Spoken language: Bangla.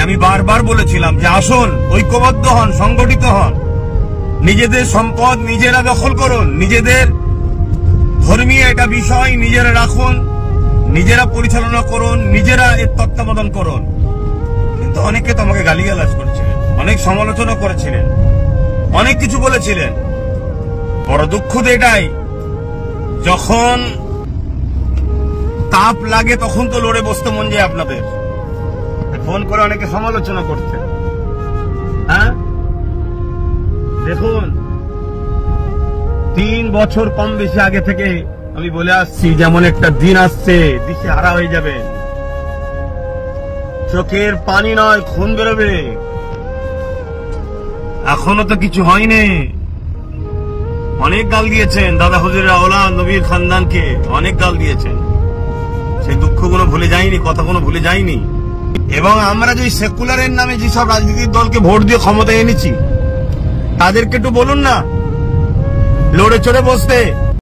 আমি বারবার বলেছিলাম যে আসুন, ঐক্যবদ্ধ হন, সংগঠিত হন, নিজেদের সম্পদ নিজেরা দখল করুন, নিজেদের ধর্মীয় একটা বিষয় নিজেরা রাখুন, নিজেরা পরিচালনা করুন, নিজেরা এর তত্ত্বাবধান করুন। কিন্তু অনেকে তোমাকে গালিগালাজ করেছিলেন, অনেক সমালোচনা করেছিলেন, অনেক কিছু বলেছিলেন। বড় দুঃখ তো এটাই, যখন তাপ লাগে তখন তো লড়ে বসতে মন যায় আপনাদের। ফোন করে অনেকে সমালোচনা করতেন। হ্যাঁ, দেখুন 3 বছর কম বেশি আগে থেকে আমি বলে আসছি, যেমন একটা দিন আসছে দিশে হারা হয়ে যাবে, চোখের পানি নয় খুন বেরোবে। এখনো তো কিছু হয়নি। অনেক গাল দিয়েছেন দাদা হুজুরের আওলাদ নবীর খানদানকে, অনেক গাল দিয়েছেন। সেই দুঃখগুলো ভুলে যায়নি, কথাগুলো ভুলে যায়নি। এবং আমরা যে সেকুলারের নামে যেসব রাজনীতির দলকে ভোট দিয়ে ক্ষমতায় এনেছি, তাদেরকে একটু বলুন না লড়ে চড়ে বসতে।